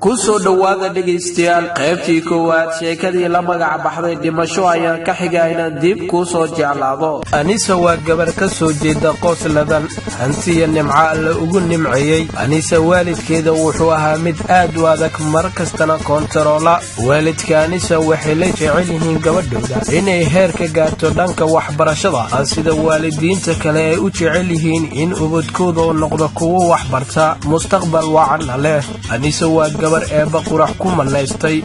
ku soo dhawaada dhageystayaal qaybtii koowaad sheekadii la magac baxday dhimasho ayaan ka xigayna dib ku soo jeclaado. Anisa waa gabar ka soo jeeda qoys ladan hantiya nimca la ugu nimceeyay. Anisa waalidkeeda wuxuu ahaa mid aad u adag mar kastana kontaroola. Waalidka Anisa waxay la jecel yihiin gabadhooda inay heer ka gaarto dhanka waxbarashada sida waalidiinta kale ay u jecel yihiin in ubadkooda uu noqdo kuwo waxbarta mustaqbal wacan leh. Anisa waa gabar eeba qurax ku manaystay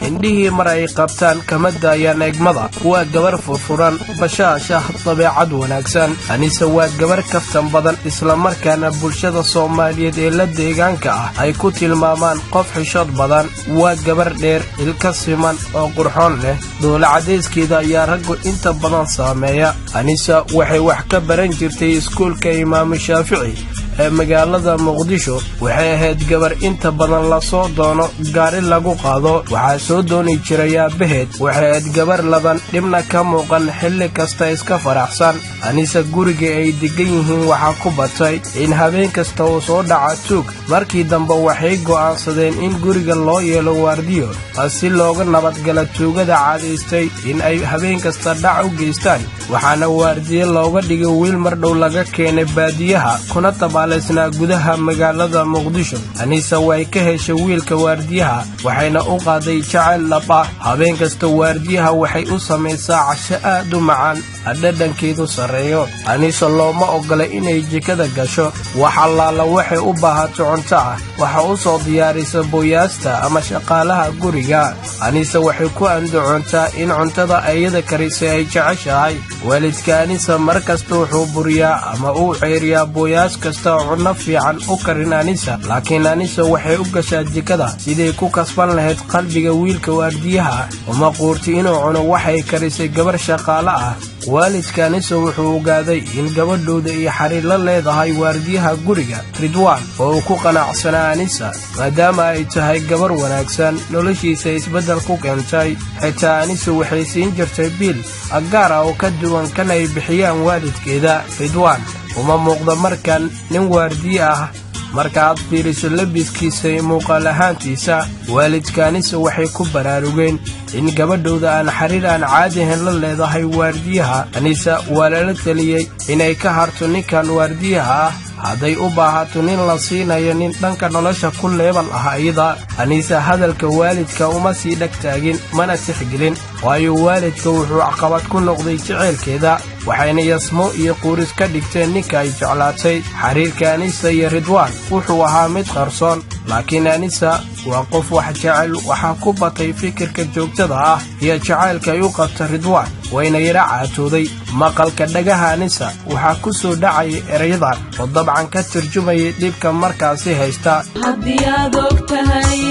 indhihii mar ay qabtaan kama daayaan eegmada. waa gabar furfuran bashaasha dabeecad wanaagsan. Anisa waa gabar kaftan badan isla markaana bulshada Soomaaliyeed ee la deegaanka ah ay ku tilmaamaan qof xishood badan. waa gabar dheer ilka siman oo qurxoon leh. doola cadeyskeeda ayaa raggu inta badan saameeya. Anisa waxay wax ka baran jirtay iskuulka Imaam Shaafici ee magaalada Muqdisho. waxay ahayd gabar inta badan la soo doono gaari lagu qaado. waxaa soo dooni jiray aabaheed. waxay ahayd gabar laban dhibna ka muuqan xilli kasta iska faraxsan. Anisa guriga ay degan yihiin waxaa ku batay in habeen kasta uu soo dhaca tuug. markii dambe waxay go'aansadeen in guriga loo yeelo waardiyo si looga nabadgala tuugada caadaystay in ay habeen kasta dhac u geystaan. waxaana waardiyo looga dhigay wiil mar dhow laga keenay baadiyaha kuna tabaalaysnaa gudaha magaalada Muqdisho. Anisa way ka heshay wiilka waardiyaha waxayna u qaaday jacayl dhab ah. habeen kasta waardiyaha waxay u samaysaa casho aad u macaan dhadhankeedu sareeyo. Anisa looma ogola inay jikada gasho. waxa laala waxay u baahato cunto ah waxa u soo diyaarisa booyaasta ama shaqaalaha guriga. Anisa waxay ku andacoontaa in cuntada ayada karisay ay jeceshahay. waalidka Anisa markasta wuxuu buriyaa ama uu ceeriyaa booyaas kasta oo cunno fiican u karin Anisa. laakiin Anisa waxay u gashaa jikada sidii ku kasban lahayd qalbiga wiilka waardiyaha. uma quurti inuu cuno waxay karisay gabar shaqaale ah. waalidka Anisa wuxuu ogaaday in gabadhooda ay xariir la leedahay waardiyaha guriga Ridwaan oo uu ku qanacsanaa Anisa maadaama ay tahay gabar wanaagsan noloshiisa isbedel ku keentay. xitaa Anisa waxay siin jirtay biil agaar ah oo ka duwan kan ay bixiyaan waalidkeeda. Ridwaan uma muuqda markan nin waardiye ah marka aad fiiriso labiskiisa iyo muuqaal ahaantiisa. waalidka Anisa waxay ku baraarugeen in gabadhooda aan xariir aan caadi ahayn la leedahay waardiyaha. Anisa waa lala taliyey inay ka harto ninkan waardiyaha ah hadday u baahato nin la siinayo nin dhanka nolosha ku leebal ah iyada. Anisa hadalka waalidka uma sii dhagtaagin mana tixgelin waayo waalidka wuxuu caqabad ku noqday jaceylkeeda. waxayna yasmo iyo quuris ka dhigteen ninka ay jeclaatay. xariirka Anisa iyo Ridwaan wuxuu ahaa mid qarsoon laakiin Anisa waa qof wax jecel. waxaa ku batay fikirka joogtada ah iyo jacaylka ay u qabta Ridwaan wayna yara caatooday. maqalka dhagaha Anisa waxaa ku soo dhacaya erayadan oo dabcan ka turjumayay dhibka markaasi haysta. haddii aad og tahay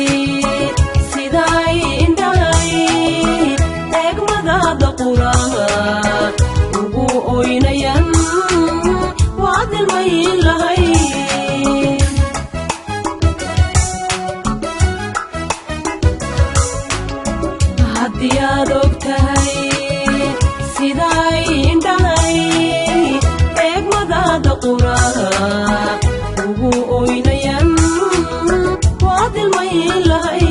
siday indhahay eegmadaada quraha ugu oynayan waad ilmayn lahay. haddii aad og tahay siday indhahay eegmadaada quraha ugu oynayan waad ilmayn lahay.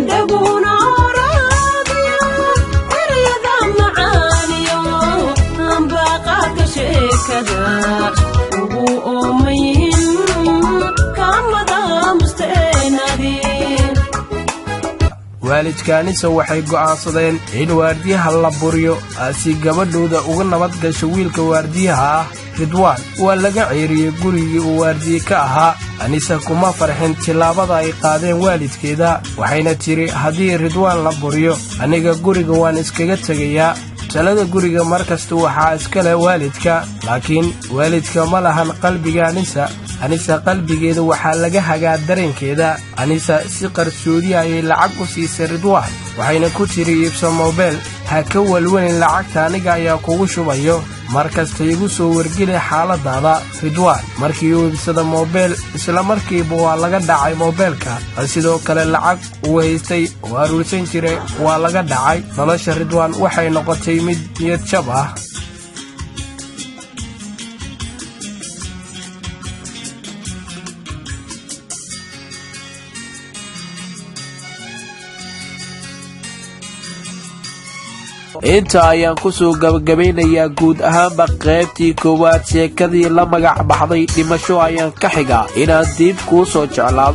dhaguna oraadiyo erayada macaaniyo ambaqaadka sheekada ugu oomayin kamada musteenadi. waalidka Anisa waxay go'aansadeen in waardiyaha la buriyo si gabadhooda uga nabad gasho wiilka waardiyaha ah. Ridwaan waa laga ceeriyey gurigii uu waardiye ka ahaa. Anisa kuma farxin tilaabada ay qaadeen waalidkeeda waxayna tiri haddii Ridwaan la buriyo aniga guriga waan iskaga tegayaa. talada guriga markasta waxaa iska leh waalidka laakiin waalidka ma lahan qalbiga Anisa. Anisa qalbigeeda waxaa laga hagaa dareenkeeda. Anisa si qarsoodi ayay lacag u siisay Ridwaan waxayna ku tiri iibso moobeel ha ka walwalin lacagta aniga ayaa kugu shubayo markasta igu soo wargeli xaaladaada. Ridwaan markii uu iibsada moobeel isla markiiba waa laga dhacay moobeelka. sidoo kale lacag uu haystay oo aruursan jiray waa laga dhacay. nolosha Ridwaan waxay noqotay mid niyad jab ah. inta ayaan ku soo gabagabeynayaa guud ahaanba qaybtii koowaad sheekadii la magac baxday dhimasho ayaan ka xigaa inaan dib kuu soo jeclaado